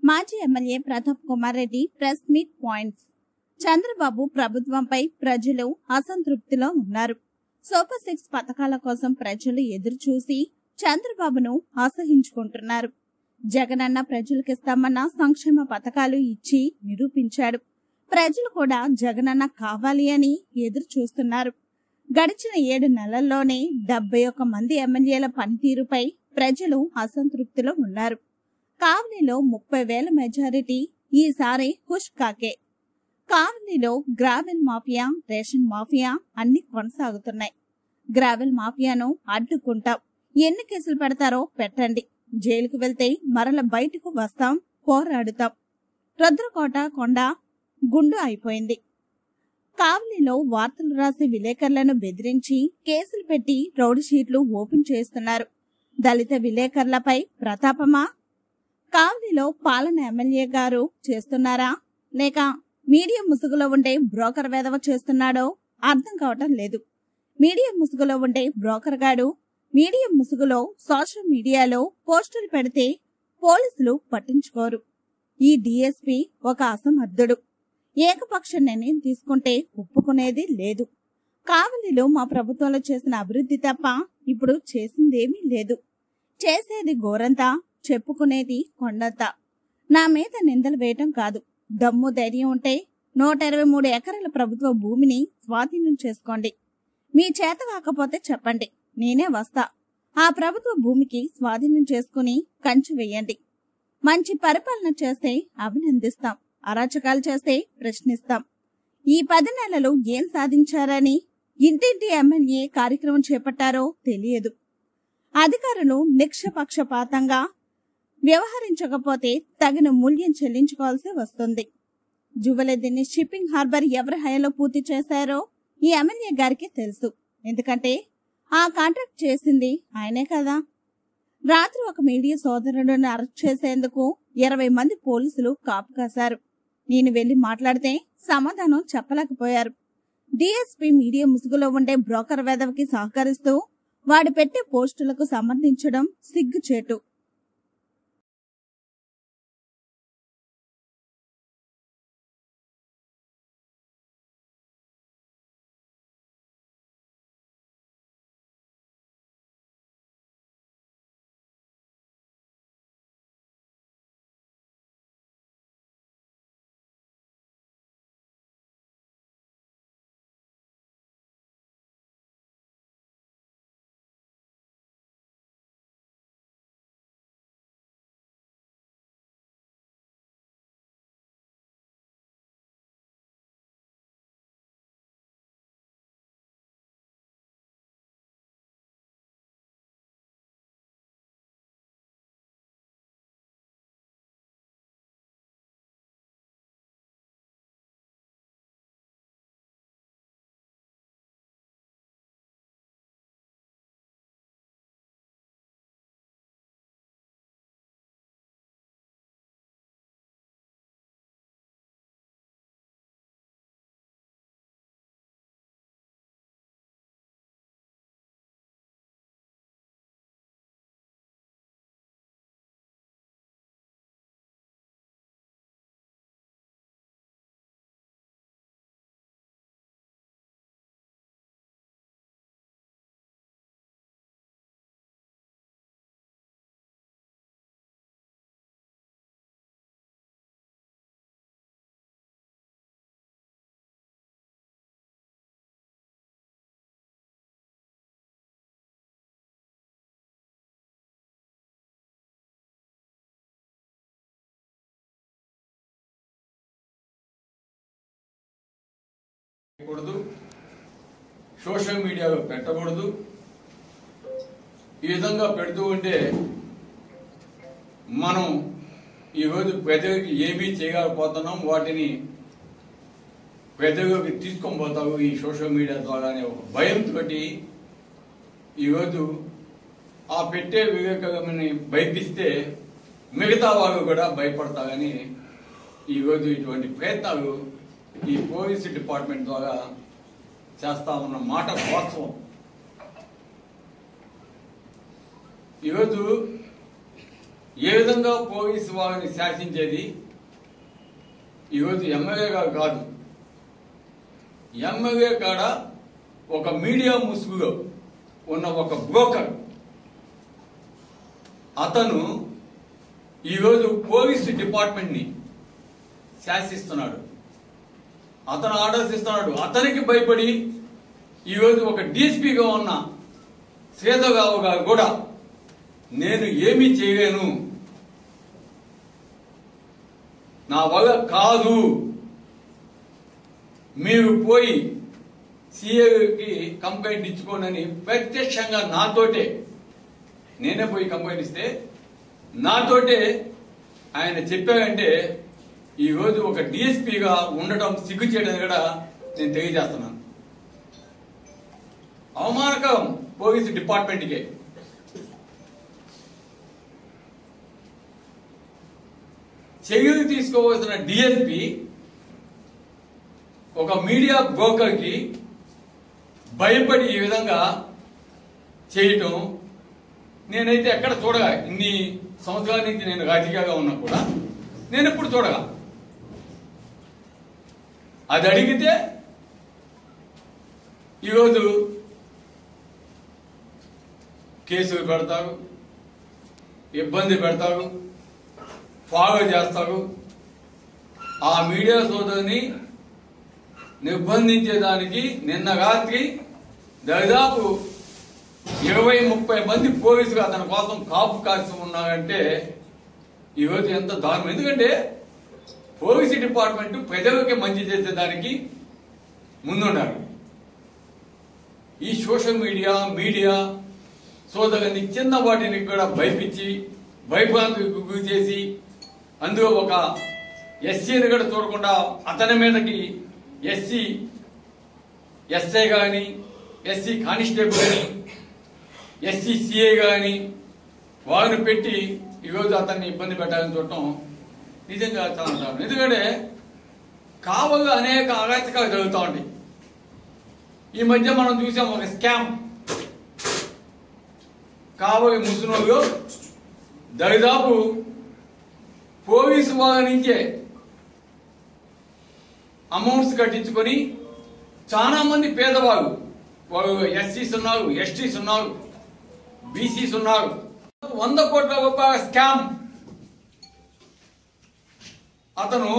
మాజీ MLA Pratap Kumar Reddy press meet points. Chandrababu ప్రభుత్వంపై ప్రజలు అసంతృప్తిలో ఉన్నారు. సూపర్ 6 పథకాల కోసం ప్రజలు ఎదురుచూసి చంద్రబాబును అసహించుకుంటున్నారు. జగనన్న ప్రజలకిస్తామన్న సంక్షేమ పథకాలు ఇచ్చి నిరూపించాడు. ప్రజలు కూడా జగనన్న కావాలి అని ఎదురు చూస్తున్నారు. గడిచిన 7 నెలల్లోనే 71 మంది ఎమ్మెల్యేల పనితీరుపై ప్రజలు అసంతృప్తిలో ఉన్నారు. కావలిలో 30,000 మెజారిటీ ఈసారి హుష్ కాకే. కావలిలో గ్రావెల్ మాఫియా, రేషన్ మాఫియా అన్ని కొనసాగుతున్నాయి. గ్రావెల్ మాఫియాను అడ్డుకుంటాం. ఎన్ని కేసులు పెడతారో పెట్టండి. జైలుకు వెళ్తే మరల బయటకు వస్తాం, పోరాడుతాం. రుద్రకోట కొండ గుండు అయిపోయింది. కావలిలో వార్తలు రాసే విలేకరులను బెదిరించి కేసులు పెట్టి రౌడీ షీట్లు ఓపెన్ చేస్తున్నారు. దళిత విలేకరులపై ప్రతాపమా? కావలిలో పాలన ఎమ్మెల్యే గారు చేస్తున్నారా, లేక మీడియా ముసుగులో ఉండే బ్రోకర్ వెధవ చేస్తున్నాడో అర్థం కావటం లేదు. మీడియా ముసుగులో ఉండే బ్రోకర్ గాడు మీడియా ముసుగులో సోషల్ మీడియాలో పోస్టులు పెడితే పోలీసులు పట్టించుకోరు. ఈ డీఎస్పీ ఒక అసమర్థుడు. ఏకపక్ష నిర్ణయం తీసుకుంటే ఒప్పుకునేది లేదు. కావలిలో మా ప్రభుత్వంలో చేసిన అభివృద్ధి తప్ప ఇప్పుడు చేసిందేమీ లేదు. చేసేది గోరంతా, చెప్పుకునేది కొండంత. నా మీద నిందలు వేయటం కాదు. దమ్ము ధైర్యం ఉంటే 123 ఎకరాల ప్రభుత్వ భూమిని స్వాధీనం చేసుకోండి. మీ చేత కాకపోతే చెప్పండి, నేనే వస్తా. ఆ ప్రభుత్వ భూమికి స్వాధీనం చేసుకుని కంచె వేయండి. మంచి పరిపాలన చేస్తే అభినందిస్తాం, అరాచకాలు చేస్తే ప్రశ్నిస్తాం. ఈ 10 నెలలు ఏం సాధించారని ఇంటింటి ఎమ్మెల్యే కార్యక్రమం చేపట్టారో తెలియదు. అధికారులు నిష్పక్షపాతంగా వ్యవహరించకపోతే తగిన మూల్యం చెల్లించుకోవాల్సి వస్తుంది. జువెలదిని షిప్పింగ్ హార్బర్ ఎవరి హయాంలో పూర్తి చేశారో ఈ ఎమ్మెల్యే గారికి తెలుసు. ఎందుకంటే ఆ కాంట్రాక్ట్ చేసింది ఆయనే కదా. రాత్రి ఒక మీడియా సోదరుడిని అరెస్ట్ చేసేందుకు 20 మంది పోలీసులు కాపు కాశారు. నేను వెళ్లి మాట్లాడితే సమాధానం చెప్పలేకపోయారు. డీఎస్పీ మీడియా ముసుగులో ఉండే బ్రోకర్ వెధవకి సహకరిస్తూ వాడు పెట్టే పోస్టులకు సమర్థించడం సిగ్గుచేటు. సోషల్ మీడియాలో పెట్టకూడదు. ఈ విధంగా పెడుతూ ఉంటే మనం ఈరోజు పెదవికి ఏమీ చేయలేకపోతున్నాం. వాటిని పెదవికి తీసుకొని పోతావు ఈ సోషల్ మీడియా ద్వారానే ఒక భయంతో ఈరోజు ఆ పెట్టే వివేకాన్ని భయపిస్తే మిగతా వాళ్ళు కూడా భయపడతారని ఈరోజు ఇటువంటి ప్రయత్నాలు ఈ పోలీసు డిపార్ట్మెంట్ ద్వారా చేస్తా ఉన్న మాట వాస్తవం. ఈరోజు ఏ విధంగా పోలీసు వారిని శాసించేది ఈరోజు ఎమ్మెల్యే గారు కాదు. ఎమ్మెల్యే కాడ ఒక మీడియా ముసుగులో ఉన్న ఒక బ్రోకర్ అతను ఈరోజు పోలీసు డిపార్ట్మెంట్ని శాసిస్తున్నాడు. అతను ఆర్డర్స్ ఇస్తున్నాడు. అతనికి భయపడి ఈరోజు ఒక డీఎస్పీగా ఉన్న శ్రీధర్రావు గారు కూడా నేను ఏమీ చేయలేను, నా వల్ల కాదు, మీరు పోయి సిఐకి కంప్లైంట్ ఇచ్చుకోనని ప్రత్యక్షంగా నాతోటే, నేనే పోయి కంప్లైంట్ ఇస్తే నాతోటే ఆయన చెప్పారంటే ఈరోజు ఒక డిఎస్పీగా ఉండటం సిగ్గు చేయడం కూడా నేను తెలియజేస్తున్నాను. అవమానకరం పోలీసు డిపార్ట్మెంట్కే. చర్యలు తీసుకోవాల్సిన డిఎస్పీ ఒక మీడియా బ్రోకర్కి భయపడి ఈ విధంగా చేయటం నేనైతే ఎక్కడ చూడగా, ఇన్ని సంవత్సరాల నుంచి నేను రాజకీయంగా ఉన్నా కూడా నేను ఎప్పుడు చూడగా. అది అడిగితే ఈరోజు కేసులు పెడతారు, ఇబ్బంది పెడతారు, ఫాలో చేస్తారు. ఆ మీడియా సోదరుని నిర్బంధించేదానికి నిన్న రాత్రి దాదాపు 20-30 మంది పోలీసులు అతని కోసం కాపు కాసి ఉన్నారంటే ఈరోజు ఎంత దారుణం. ఎందుకంటే పోలీసు డిపార్ట్మెంట్ ప్రజలకి మంచి చేసేదానికి ముందున్నారు. ఈ సోషల్ మీడియా సోదరుని చిన్న వాటిని కూడా భయపించి భయభ్రాంతికి గురి చేసి అందులో ఒక ఎస్సీని కూడా చూడకుండా అతని మీదకి ఎస్ఐ కానీ, ఎస్సీ కానిస్టేబుల్ కానీ, ఎస్సీ సిఐ కానీ వారిని పెట్టి ఈరోజు అతన్ని ఇబ్బంది పెట్టాలని చూడటం నిజంగా చాలా దారుణం. ఎందుకంటే కావగా అనేక అరాచకాలు జరుగుతూ ఉంటాయి. ఈ మధ్య మనం చూసాం ఒక స్కామ్. కావలి ముసునోలో దాదాపు పోలీసు వాళ్ళ నుంచే అమౌంట్స్ కట్టించుకొని చాలా మంది పేదవాళ్ళు, వాళ్ళు ఎస్సీస్ ఉన్నారు, ఎస్టీస్ ఉన్నారు, బీసీస్ ఉన్నారు. 100 కోట్ల రూపాయల స్కామ్. అతను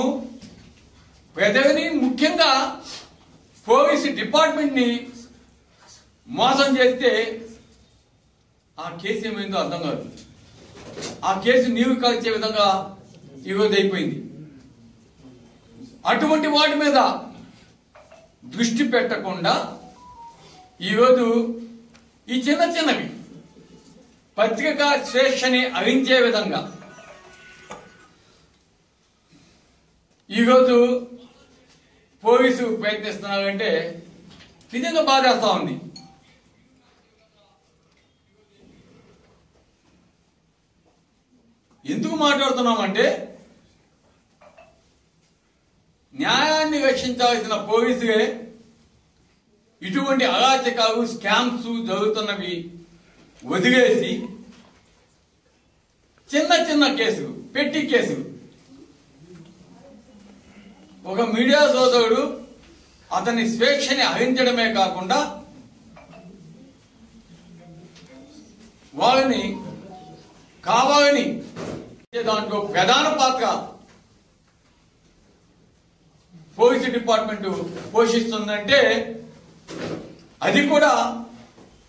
ప్రజలని, ముఖ్యంగా పోలీసు డిపార్ట్మెంట్ ని మోసం చేస్తే ఆ కేసు ఏమైందో అర్థం కాదు. ఆ కేసు నీరు కాల్చే విధంగా ఈరోజు అయిపోయింది. అటువంటి వాటి మీద దృష్టి పెట్టకుండా ఈరోజు ఈ చిన్నవి పత్రికా స్వేచ్ఛని హరించే విధంగా ఈరోజు పోలీసు ప్రయత్నిస్తున్నారంటే నిజంగా బాధేస్తా ఉంది. ఎందుకు మాట్లాడుతున్నామంటే న్యాయాన్ని రక్షించాల్సిన పోలీసులే ఇటువంటి అరాచకాలు, స్కామ్స్ జరుగుతున్నవి వదిలేసి చిన్న కేసులు, పెట్టి కేసులు. ఒక మీడియా సోదరుడు అతని స్వేచ్ఛని హరించడమే కాకుండా వాళ్ళని కావాలని దాంట్లో ప్రధాన పాత్ర పోలీసు డిపార్ట్మెంట్ పోషిస్తుందంటే అది కూడా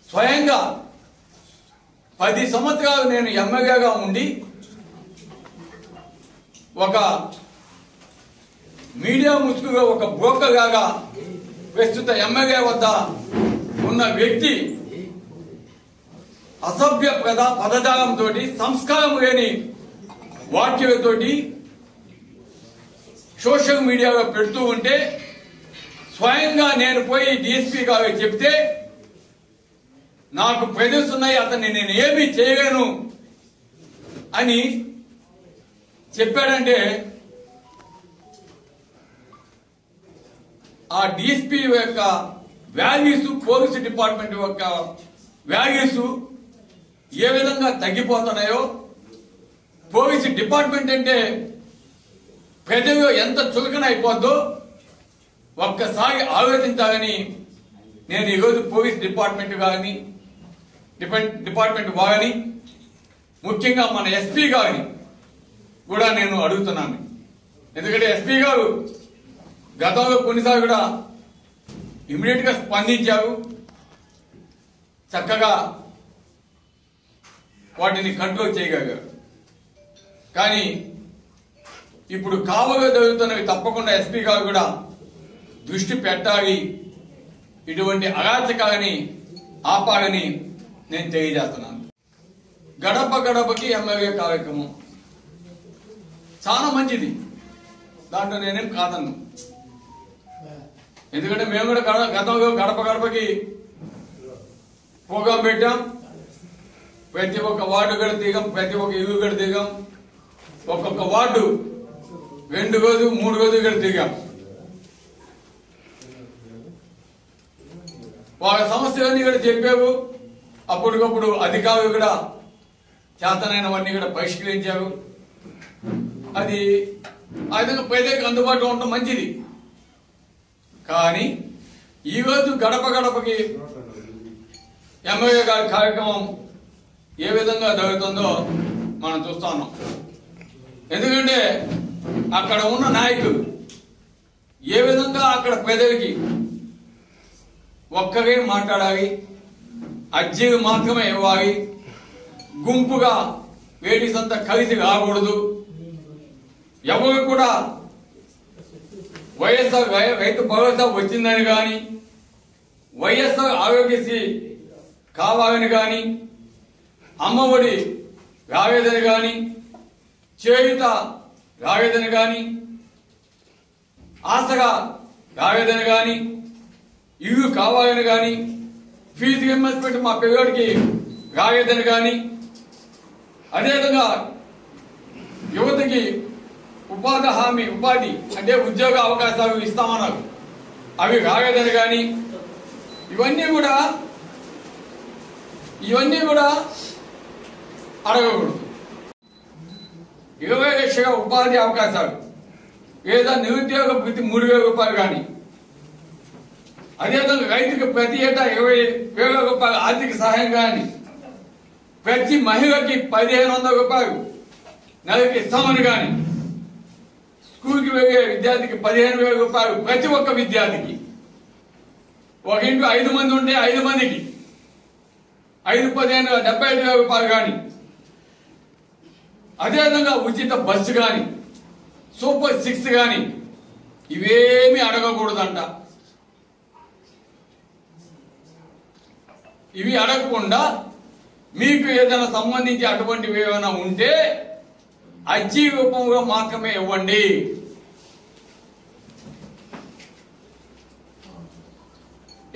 స్వయంగా 10 సంవత్సరాలు నేను ఎమ్మెల్యేగా ఉండి ఒక మీడియా ముసుగుగా ఒక బ్రోకర్ లాగా ప్రస్తుత ఎమ్మెల్యే వద్ద ఉన్న వ్యక్తి అసభ్య పదజాలంతో, సంస్కారం లేని వాక్యాలతోటి సోషల్ మీడియాలో పెడుతూ ఉంటే స్వయంగా నేను పోయి డిఎస్పీ గారికి చెప్తే నాకు ప్రజెస్ ఉన్నాయి, అతన్ని నేను ఏమీ చేయలేను అని చెప్పాడంటే ఆ డిఎస్పీ యొక్క వాల్యూస్, పోలీసు డిపార్ట్మెంట్ యొక్క వాల్యూస్ ఏ విధంగా తగ్గిపోతున్నాయో పోలీసు డిపార్ట్మెంట్ అంటే ప్రజలు ఎంత చులకన అయిపోద్దో ఒక్కసారి ఆలోచించాలని నేను ఈరోజు పోలీస్ డిపార్ట్మెంట్ కానీ డిపార్ట్మెంట్ వారిని ముఖ్యంగా మన ఎస్పీ గారిని కూడా నేను అడుగుతున్నాను. ఎందుకంటే ఎస్పీ గారు గతంలో కొన్నిసార్లు కూడా ఇమ్మీడియట్ గా స్పందించారు, చక్కగా వాటిని కంట్రోల్ చేయగలిగారు. కానీ ఇప్పుడు కావగా జరుగుతున్నవి తప్పకుండా ఎస్పీ గారు కూడా దృష్టి పెట్టాలి, ఇటువంటి అరాచకాలని ఆపాలని నేను తెలియజేస్తున్నాను. గడప గడపకి ఎమ్మెల్యే కార్యక్రమం చాలా మంచిది, దాంట్లో నేనేం కాదన్ను. ఎందుకంటే మేము కూడా గతంలో గడప గడపకి ప్రోగ్రాం పెట్టాం. ప్రతి ఒక్క వార్డు కూడా దిగాం, ప్రతి ఒక్క ఇల్లు కూడా దిగాం. ఒక్కొక్క వార్డు 2 రోజులు 3 రోజులు కూడా దిగాం. వాళ్ళ సమస్యలన్నీ కూడా చెప్పావు. అప్పటికప్పుడు అధికారులు కూడా చేతనైనవన్నీ కూడా పరిష్కరించారు. అది ఆ విధంగా ప్రజలకు అందుబాటులో ఉండటం మంచిది. కానీ ఈరోజు గడప గడపకి ఎమ్మెల్యే గారి కార్యక్రమం ఏ విధంగా జరుగుతుందో మనం చూస్తా ఉన్నాం. ఎందుకంటే అక్కడ ఉన్న నాయకులు ఏ విధంగా అక్కడ ప్రజలకి ఒక్కరే మాట్లాడాలి, అర్జీలు మాత్రమే ఇవ్వాలి, గుంపుగా లేడీస్ అంతా కలిసి రాకూడదు, ఎవరు కూడా వైఎస్ఆర్ రైతు భరోసా వచ్చిందని కానీ వైఎస్ఆర్ ఆరోగ్యశ్రీ కావాలని కానీ అమ్మఒడి రాలేదని కానీ చేయుత రాలేదని కానీ ఆశగా రాలేదని కానీ ఇల్లు కావాలని కానీ ఫీజు రియంబర్స్మెంట్ మా పిల్లడికి రాలేదని కానీ అదేవిధంగా యువతకి ఉపాధి అంటే ఉద్యోగ అవకాశాలు ఇస్తామన్నారు, అవి రాలేదని కానీ ఇవన్నీ కూడా అడగకూడదు. 20 లక్షల ఉపాధి అవకాశాలు లేదా నిరుద్యోగ వృత్తి 3,000 రూపాయలు కానీ అదేవిధంగా రైతుకి ప్రతి ఏటా 20,000 రూపాయలు ఆర్థిక సహాయం కానీ ప్రతి మహిళకి 1,500 రూపాయలు నెలకి ఇస్తామని కానీ స్కూల్కి వెళ్ళే విద్యార్థికి 15,000 రూపాయలు ప్రతి ఒక్క విద్యార్థికి, ఒక ఇంట్లో 5 మంది ఉంటే 5 మందికి 5-15 75,000 రూపాయలు కానీ అదేవిధంగా ఉచిత బస్సు కానీ సూపర్ 6 కానీ ఇవేమీ అడగకూడదంట. ఇవి అడగకుండా మీకు ఏదైనా సంబంధించి అటువంటివి ఏమైనా ఉంటే అర్జీ రూపంలో మాత్రమే ఇవ్వండి.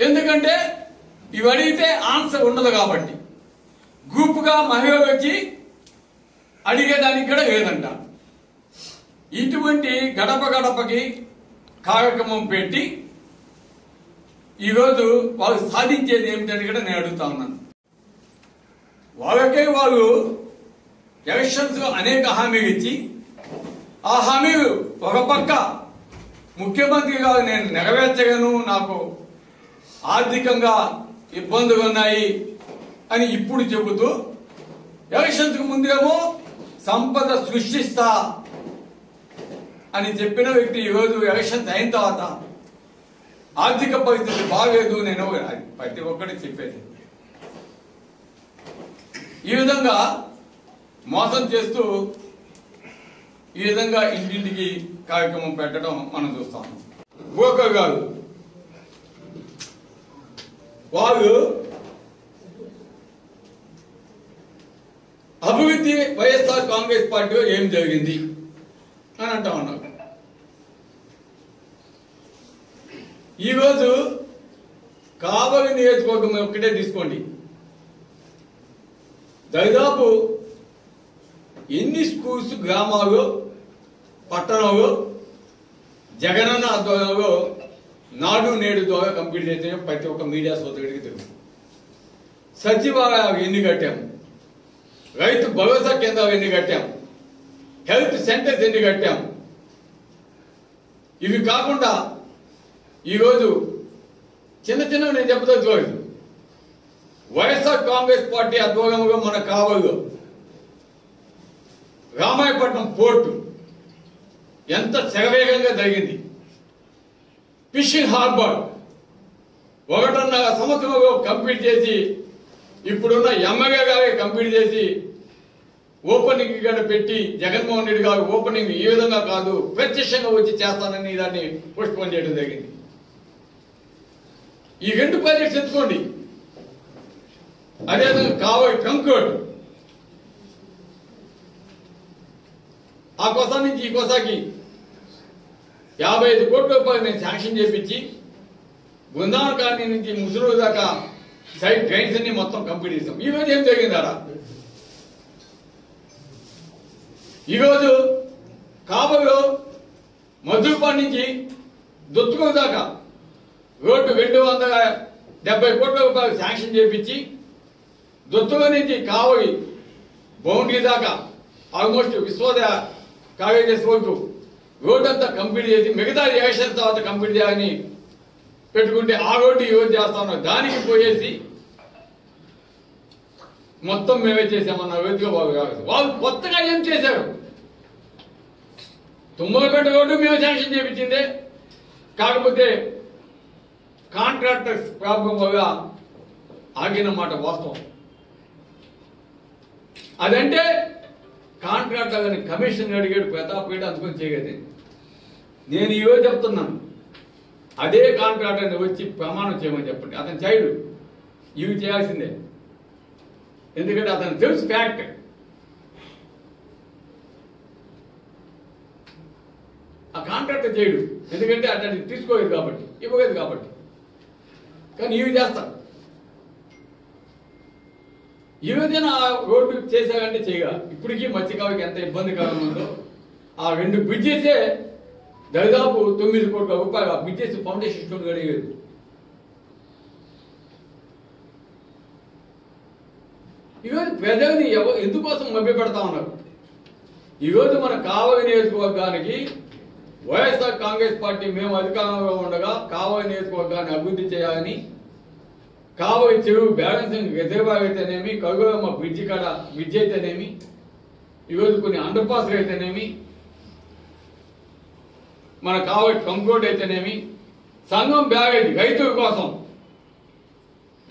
ఎందుకంటే ఇవి అడిగితే ఆన్సర్ ఉండదు కాబట్టి గ్రూప్గా మహిళలు వచ్చి అడిగేదానికి కూడా లేదంట. ఇటువంటి గడప గడపకి కార్యక్రమం పెట్టి ఈరోజు వాళ్ళు సాధించేది ఏమిటని కూడా నేను అడుగుతా ఉన్నాను. వాళ్ళకే వాళ్ళు ఎలక్షన్స్ లో అనేక హామీలు ఇచ్చి ఆ హామీలు ఒక పక్క ముఖ్యమంత్రిగా నేను నెరవేర్చగలను, నాకు ఆర్థికంగా ఇబ్బందులు ఉన్నాయి అని ఇప్పుడు చెబుతూ ఎలక్షన్స్ కు ముందేమో సంపద సృష్టిస్తా అని చెప్పిన వ్యక్తి ఈరోజు ఎలక్షన్స్ అయిన తర్వాత ఆర్థిక పరిస్థితి బాగలేదు నేను ప్రతి ఒక్కటి చెప్పేది. ఈ విధంగా మోసం చేస్తూ ఈ విధంగా ఇంటింటికి కార్యక్రమం పెట్టడం మనం చూస్తాం. గోకర్ గారు వాళ్ళు అభివృద్ధి వైఎస్ఆర్ కాంగ్రెస్ పార్టీలో ఏం జరిగింది అని అంటా ఉన్నారు. ఈరోజు కావలి నియోజకవర్గం ఒక్కటే తీసుకోండి, దాదాపు ఎన్ని స్కూల్స్ గ్రామాలు పట్టణంలో జగనన్న ఆధ్వర్యంలో నాడు నేడు ద్వారా కంప్లీట్ చేసే ప్రతి ఒక్క మీడియా సోదరుడికి తెలుసు. సచివాలయాలు ఎన్ని కట్టాం, రైతు భరోసా కేంద్రాలు ఎన్ని కట్టాం, హెల్త్ సెంటర్స్ ఎన్ని కట్టాం. ఇవి కాకుండా ఈరోజు చిన్న చిన్నవి నేను చెప్పదలుచుకోలేదు. వైఎస్ఆర్ కాంగ్రెస్ పార్టీ ఆధ్వర్యంలో మన కావలిలో రామాయపట్నం పోర్టు ఎంత శరవేగంగా జరిగింది. ఫిషింగ్ హార్బర్ 1.5 సంవత్సరంలో కంప్లీట్ చేసి ఇప్పుడున్న ఎమ్మెల్యే గారే కంప్లీట్ చేసి ఓపెనింగ్ ఇక్కడ పెట్టి జగన్మోహన్ రెడ్డి గారు ఓపెనింగ్ ఈ విధంగా కాదు ప్రత్యక్షంగా వచ్చి చేస్తానని దాన్ని పోస్ట్పోన్ చేయడం జరిగింది. ఈ 2 ప్రాజెక్ట్స్ ఎత్తుకోండి. అదేవిధంగా కావలి ట్రంక్ రోడ్ ఆ కోసా నుంచి ఈ కోసాకి 55 కోట్ల రూపాయలు నేను శాంక్షన్ చేపించి బృందావన కాలనీ నుంచి ముసురు దాకా సైడ్ డ్రైన్స్ అన్ని మొత్తం కంప్లీట్ చేసాం. ఈ రోజు ఏం జరిగిందారా? ఈరోజు కావలిలో మధుపాడు నుంచి దొత్తుకో దాకా రోడ్డు 270 కోట్ల రూపాయలు శాంక్షన్ చేపించి దొత్తుకో నుంచి కావలి బౌండరీ దాకా ఆల్మోస్ట్ విశ్వోదయ కాలేజెస్ వరకు రోడ్డు అంతా కంప్లీట్ చేసి మిగతా ఎలక్షన్ తర్వాత కంప్లీట్ చేయాలని పెట్టుకుంటే ఆ రోడ్డు ఈరోజు చేస్తా ఉన్నాం. దానికి పోయేసి మొత్తం మేమే చేసామన్న వేదిక వాళ్ళు కొత్తగా ఏం చేశారు? తుమ్మలపేట రోడ్డు మేము శాంక్షన్ చేయించిందే, కాకపోతే కాంట్రాక్టర్స్ ప్రాబ్లం వల్ల ఆగినమాట వాస్తవం. అదంటే కాంట్రాక్టర్ అని కమిషన్ అడిగాడు ప్రతాప్ రెడ్డి అందుకొని చేయగలిగే. నేను ఈరోజు చెప్తున్నాను, అదే కాంట్రాక్టర్ని వచ్చి ప్రమాణం చేయమని చెప్పండి. అతను చేయడు, ఇవి చేయాల్సిందే. ఎందుకంటే అతను తెలుసు ఫ్యాక్ట్. ఆ కాంట్రాక్టర్ చేయడు, ఎందుకంటే అతన్ని తీసుకోలేదు కాబట్టి, ఇవ్వలేదు కాబట్టి. కానీ ఇవి చేస్తాను. ఈ రోజున రోడ్డు చేశారంటే చేయగా ఇప్పటికీ మత్స్యకారులకు ఎంత ఇబ్బందికరంగా ఉందో. ఆ 2 బ్రిడ్జెసే దాదాపు 9 కోట్ల రూపాయలు ఆ బ్రిడ్జెస్ ఫౌండేషన్ స్టోన్ అడిగేది. ఈరోజు ప్రజల్ని ఎందుకోసం మభ్యపెడతా ఉన్నారు? ఈరోజు మన కావలి నియోజకవర్గానికి వైఎస్ఆర్ కాంగ్రెస్ పార్టీ మేము అధికారంలో ఉండగా కావలి నియోజకవర్గాన్ని అభివృద్ధి చేయాలని కావలి చెరువు బ్యాలెన్సింగ్ రిజర్వాయర్ అయితేనేమి, కరుగమ్మ బ్రిడ్జి కాడ బ్రిడ్జ్ అయితేనేమి, ఈరోజు కొన్ని అండర్ పాస్లు అయితేనేమి, మన కావలి ట్రంక్ రోడ్ అయితేనేమి, సంగం బ్యారేజ్ రైతుల కోసం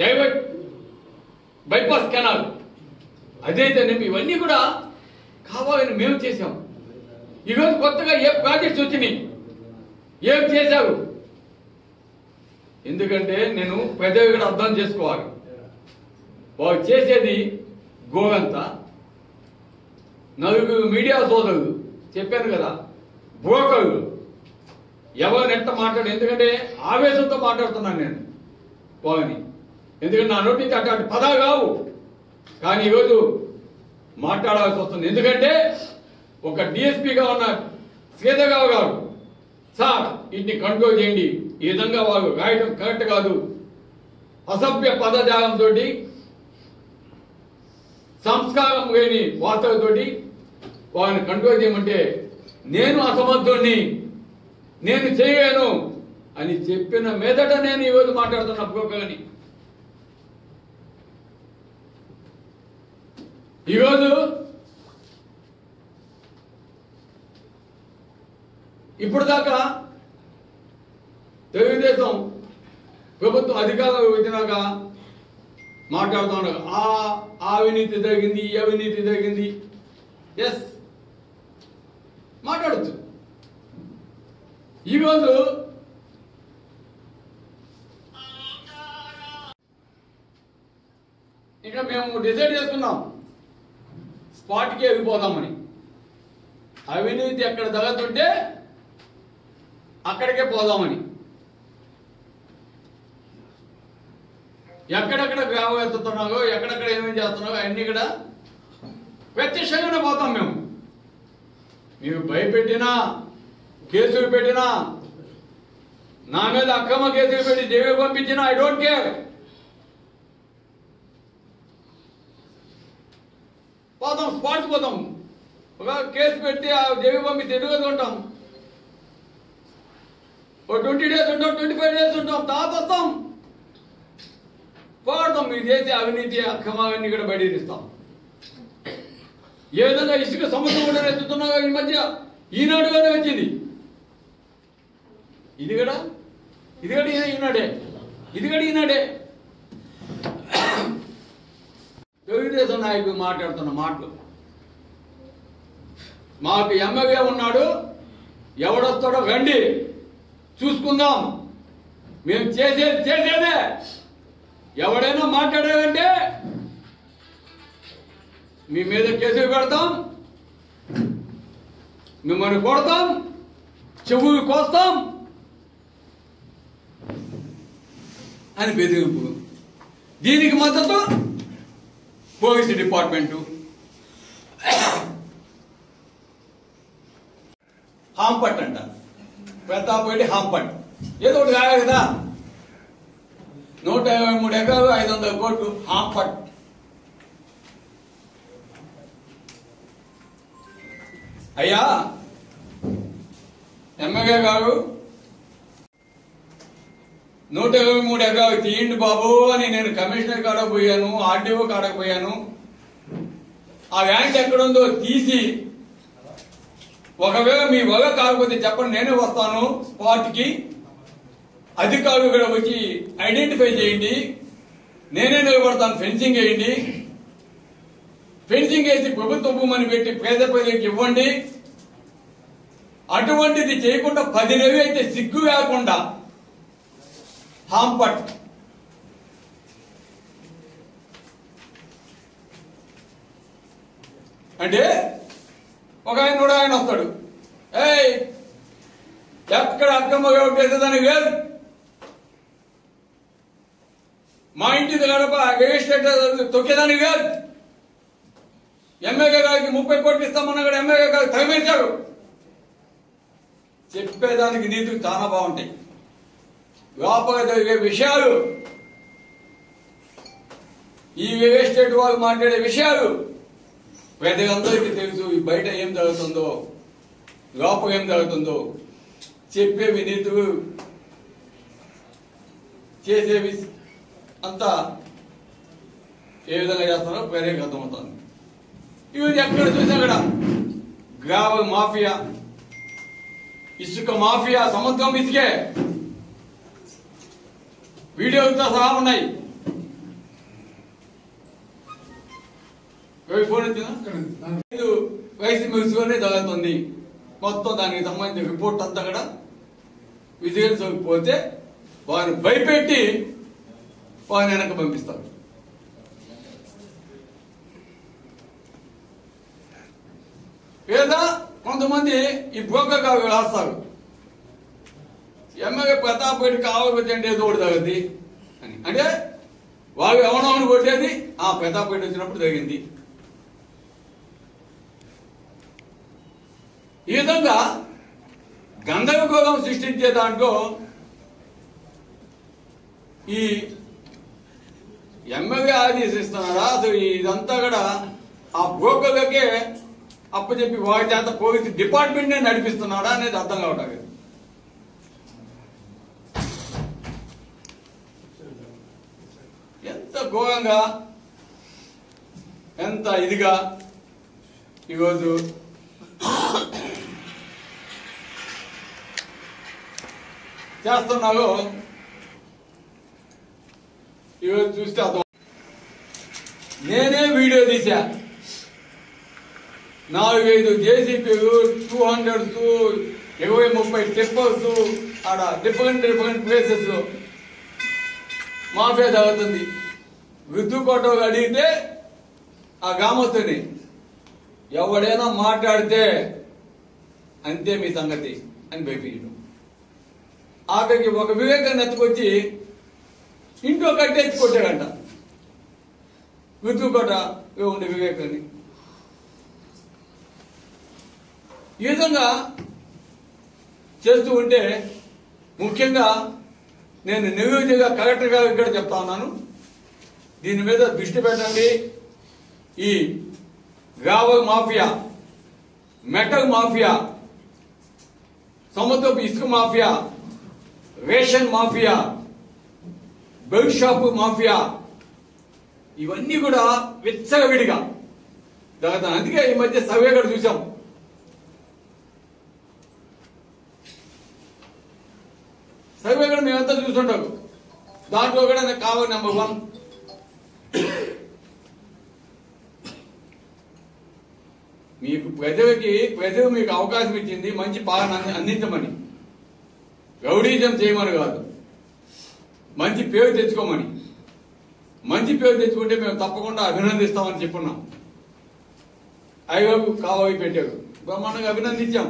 డైవర్ట్ బైపాస్ కెనాల్ అదైతేనేమి, ఇవన్నీ కూడా కావాలని మేము చేశాం. ఈరోజు కొత్తగా ఏ ప్రాజెక్ట్స్ వచ్చినాయి, ఏం చేశారు? ఎందుకంటే నేను ప్రజలు కూడా అర్థం చేసుకోవాలి. వాళ్ళు చేసేది గోరంతా. 4 మీడియా సోదరులు చెప్పాను కదా, బ్రోకర్లు ఎవరిని ఎట్ట మాట్లాడు. ఎందుకంటే ఆవేశంతో మాట్లాడుతున్నాను నేను వాళ్ళని. ఎందుకంటే నా నోటి నుంచి అట్లాంటి పదాలు కావు, కానీ ఈరోజు మాట్లాడాల్సి వస్తుంది. ఎందుకంటే ఒక డిఎస్పీగా ఉన్న శ్రీధర్రావు గారు, సార్ వీటిని కంట్రోల్ చేయండి, ఈ విధంగా వాళ్ళు రాయడం కరెక్ట్ కాదు, అసభ్య పదజాలంతో సంస్కారం లేని వార్తలతోటి వాళ్ళని కంట్రోల్ చేయమంటే నేను అసమర్థుణ్ణి, నేను చేయలేను అని చెప్పిన మీదట నేను ఈరోజు మాట్లాడుతున్న బ్రోకర్ని. ఈరోజు ఇప్పుడు దాకా తెలుగుదేశం ప్రభుత్వం అధికారంలో వచ్చినాక మాట్లాడుతూ ఉండగా ఆ అవినీతి జరిగింది, ఈ అవినీతి జరిగింది, ఎస్ మాట్లాడచ్చు. ఈరోజు ఇక మేము డిసైడ్ చేసుకున్నాం స్పాట్కి వెళ్ళిపోదామని. అవినీతి ఎక్కడ జరుగుతుంటే అక్కడికే పోదామని. ఎక్కడెక్కడ గ్రామం ఎత్తుతున్నారో, ఎక్కడెక్కడ ఏమేమి చేస్తున్నారో అన్ని కూడా ప్రత్యక్షంగానే పోతాం మేము. మీరు భయపెట్టినా, కేసులు పెట్టినా, నా మీద అక్రమ కేసులు పెట్టి జైలు పంపించినా ఐ డోంట్ కేర్. పోతాం, స్పాట్స్ పోతాం. ఒక కేసు పెట్టి ఆ జైలు పంపిస్తే ఎదుగుతూ ఉంటాం. ఓ 20 days ఉంటాం, 25 days ఉంటాం, తాత వస్తాం, పోడతాం. మీరు చేసే అవినీతి అక్రమాలన్నీ కూడా బయటేస్తాం. ఏ విధంగా ఇసుక సముద్రం కూడా ఎత్తుతున్నా ఈ మధ్య ఈనాడుగానే వచ్చింది. ఇది కూడా ఈనాడే, ఇది కూడా ఈనాడే. తెలుగుదేశం నాయకుడు మాట్లాడుతున్న మాటలు, మాకు ఎమ్మెల్యే ఉన్నాడు, ఎవడొస్తాడో రండి చూసుకుందాం, మేము చేసేదే. ఎవడైనా మాట్లాడారంటే మీ మీద కేసులు పెడతాం, మిమ్మల్ని కొడతాం, చెవులు కోస్తాం అని బెదిరింపు. దీనికి మద్దతు పోలీసు డిపార్ట్మెంటు. హాంపట్ అంట, ప్రతాపరెడ్డి హాంపట్. ఏదో ఒకటి కాదు కదా. 153 ఎకరాలు 500 కోట్లు హాంపట్. అయ్యా ఎమ్మెల్యే గారు 123 ఎకరాలు తీయండి బాబు అని నేను కమిషనర్ కాడకు పోయాను, ఆర్డీఓ కాడకు పోయాను. ఆ ల్యాండ్ ఎక్కడుందో తీసి, ఒకవేళ మీ వల్ల కాకపోతే చెప్పండి, నేనే వస్తాను స్పాట్కి, అధికారులు కూడా వచ్చి ఐడెంటిఫై చేయండి, నేనే నిలబడతాను, ఫెన్సింగ్ వేయండి, ఫెన్సింగ్ వేసి ప్రభుత్వ భూమిని పెట్టి పేద ప్రజలకు ఇవ్వండి. అటువంటిది చేయకుండా 10 నెలలు అయితే సిగ్గు లేకుండా హాంపట్. అంటే ఒక ఆయన వస్తాడు, ఎక్కడ అక్రమంగా చేసేదానికి లేదు, మా ఇంటి గడప రిజిస్ట్రేటర్ తొక్కేదానికి లేదు, ఎమ్మెల్యే గారికి 30 కోట్లు ఇస్తామన్నా కూడా ఎమ్మెల్యే గారికి తగిలించాడు. చెప్పేదానికి నీతులు చాలా బాగుంటాయి. లోపల జరిగే విషయాలు, ఈ రియల్ ఎస్టేట్ వాళ్ళు మాట్లాడే విషయాలు ప్రజలందరికీ తెలుసు. బయట ఏం జరుగుతుందో, లోపల ఏం జరుగుతుందో చెప్పేవి నీతులు, చేసేవి అంతా ఏ విధంగా చేస్తారో ప్రజలకు అర్థమవుతుంది. ఇవి ఎక్కడ చూసినా కూడా గ్రావెల్ మాఫియా, ఇసుక మాఫియా, సముద్రం ఇసుకే వీడియోలతో సహా ఉన్నాయి. ఫోన్ వచ్చిందా? వైసీ ముగిసిలోనే జరుగుతుంది మొత్తం. దానికి సంబంధించిన రిపోర్ట్ అంతా కూడా విజిలెన్స్ పోతే వారిని భయపెట్టి వారిని వెనక్కి పంపిస్తారు. లేదా కొంతమంది ఈ బ్రోకర్ కావు రాస్తారు, ఎమ్మెల్యే ప్రతాప్ రెడ్డి కావాలి అంటే ఏదో ఒకటి తగ్గింది అని. అంటే వాళ్ళు ఎవనవని కొట్టేది ఆ ప్రతాప్ రెడ్డి వచ్చినప్పుడు జరిగింది. ఈ విధంగా గందరగోళం సృష్టించే దాంట్లో ఈ ఎమ్మెల్యే ఆదేశిస్తున్నాడా, అసలు ఇదంతా కూడా ఆ బ్రోకర్లకే అప్పచెప్పి వారి చేత పోలీసు డిపార్ట్మెంట్ నే నడిపిస్తున్నాడా అనేది అర్థం కావట్లేదు. ఎంత ఘోరంగా, ఎంత ఇదిగా ఈరోజు చేస్తున్నారో ఈరోజు చూస్తే అర్థం. నేనే వీడియో తీసా, 4-5 జేసీపీలు, 200s, 20-30 టిప్పర్స్ ఆడ డిఫరెంట్ ప్లేసెస్ లో మాఫియా జరుగుతుంది. విద్యుకోట అడిగితే ఆ గ్రామస్తుని ఎవడైనా మాట్లాడితే అంతే మీ సంగతి అని భయపీయడం. ఆఖరికి ఒక వివేకాన్ని ఎత్తుకొచ్చి ఇంట్లో కట్టేసి కొట్టాడంట విద్యుకోట ఉండే వివేకాన్ని. ఈ విధంగా చేస్తూ ఉంటే ముఖ్యంగా నేను నెల్లూరు జిల్లా కలెక్టర్ గారికి కూడా చెప్తా ఉన్నాను, దీని మీద దృష్టి పెట్టండి. ఈ గ్రావెల్ మాఫియా మెటల్ మాఫియా, సముద్రపు ఇసుక mafia, ration mafia, belt shop mafia, ఇవన్నీ కూడా విచ్చలవిడిగా జరుగుతాయి. అందుకే ఈ మధ్య సర్వే కూడా చూసాం. సర్వే కూడా మేమంతా చూస్తుంటాం. దాంట్లో కూడా నాకు కావాలి నెంబర్ 1. ప్రజలు మీకు అవకాశం ఇచ్చింది మంచి పాలన అందించమని, రౌడీజం చేయమని కాదు, మంచి పేరు తెచ్చుకోమని. మంచి పేరు తెచ్చుకుంటే మేము తప్పకుండా అభినందిస్తామని చెప్పున్నాం. అయ్యబాబు కావాలి పెట్టారు, బ్రహ్మాండంగా అభినందించాం.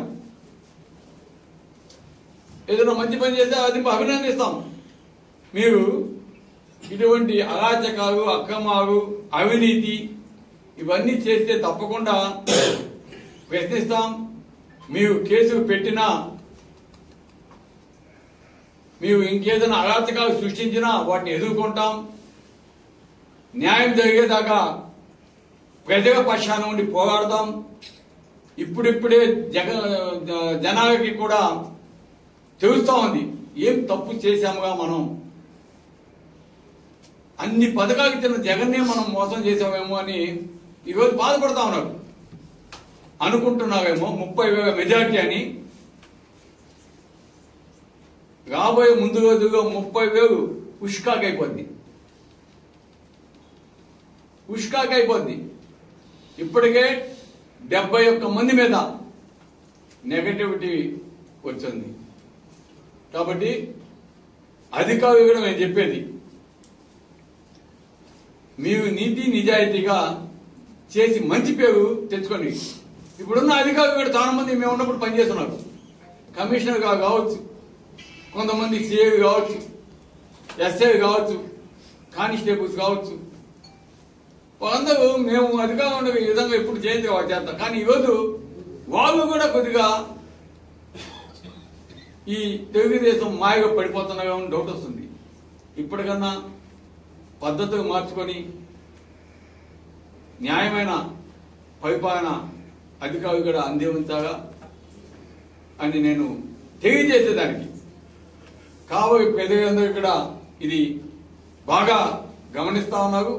ఏదైనా మంచి పని చేస్తే అది అభినందిస్తాం. మీరు ఇటువంటి అరాచకాలు, అక్రమాలు, అవినీతి ఇవన్నీ చేస్తే తప్పకుండా ప్రశ్నిస్తాం. మీరు కేసులు పెట్టినా, మీరు ఇంకేదైనా అరాచకాలు సృష్టించినా వాటిని ఎదుర్కొంటాం. న్యాయం జరిగేదాకా ప్రజల పక్షాన ఉండి పోరాడతాం. ఇప్పుడిప్పుడే జనాలకి కూడా తెలుస్తా ఉంది ఏం తప్పు చేశాముగా, మనం అన్ని పథకాలు ఇచ్చిన జగన్నే మనం మోసం చేసామేమో అని ఈరోజు బాధపడతా ఉన్నారు. అనుకుంటున్నావేమో 30,000 మెజార్టీ అని. రాబోయే ముందు రోజుల్లో 30,000 ఉష్కాకైపోద్ది. ఇప్పటికే 71 మంది మీద నెగటివిటీ వచ్చింది. కాబట్టి అధికారులు కూడా నేను చెప్పేది, మీరు నీతి నిజాయితీగా చేసి మంచి పేరు తెచ్చుకోండి. ఇప్పుడున్న అధికారులు కూడా చాలా మంది మేము ఉన్నప్పుడు పనిచేస్తున్నారు. కమిషనర్గా కావచ్చు, కొంతమంది సిఐ కావచ్చు, ఎస్ఐ కావచ్చు, కానిస్టేబుల్స్ కావచ్చు. వాళ్ళందరూ మేము అధికారం ఉండే ఈ విధంగా ఎప్పుడు చేస్తాం. కానీ ఈరోజు వాళ్ళు కూడా కొద్దిగా ఈ తెలుగుదేశం మాయగా పడిపోతున్నాగా డౌట్ వస్తుంది. ఇప్పటికన్నా పద్ధతులు మార్చుకొని న్యాయమైన పరిపాలన అధికారులు కూడా అందించాలా అని నేను తెలియజేసేదానికి కాబోయే ప్రజలందరూ కూడా ఇది బాగా గమనిస్తా ఉన్నారు.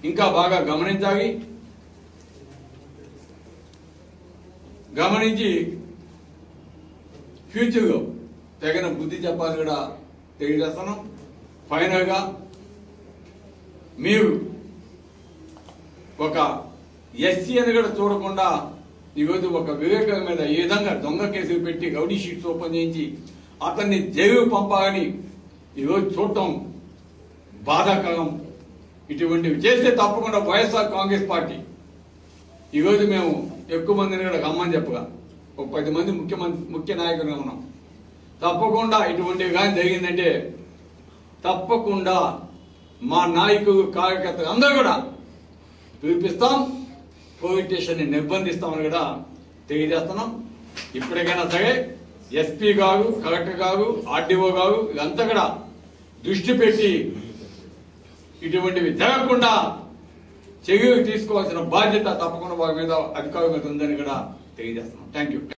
ఇంకా బాగా గమనించి ఫ్యూచర్లో తగిన బుద్ధి చెప్పాలి కూడా తెలియజేస్తున్నాం. ఫైనల్గా మీరు ఒక ఎస్సీ అని కూడా చూడకుండా ఈరోజు ఒక వివేకం మీద ఈ విధంగా దొంగ కేసులు పెట్టి రౌడీ షీట్స్ ఓపెన్ చేయించి అతన్ని జైలు పంపాలని ఈరోజు చూడటం బాధాకరం. ఇటువంటివి చేస్తే తప్పకుండా వైఎస్ఆర్ కాంగ్రెస్ పార్టీ ఈరోజు మేము ఎక్కువ మందిని కూడా గమ్మని చెప్పగా ఒక 10 మంది ముఖ్య నాయకులుగా ఉన్నాం. తప్పకుండా ఇటువంటివి కానీ జరిగిందంటే తప్పకుండా మా నాయకులు, కార్యకర్తలు అందరూ కూడా పిలిపిస్తాం, పోలీస్ స్టేషన్ని నిర్బంధిస్తామని కూడా తెలియజేస్తున్నాం. ఇప్పటికైనా సరే ఎస్పీ గారు, కలెక్టర్ గారు, ఆర్డీఓ గారు ఇదంతా కూడా దృష్టి పెట్టి ఇటువంటివి జరగకుండా చర్యలు తీసుకోవాల్సిన బాధ్యత తప్పకుండా వారి మీద అధికారుల మీద ఉందని కూడా తెలియజేస్తున్నాం. Thank you.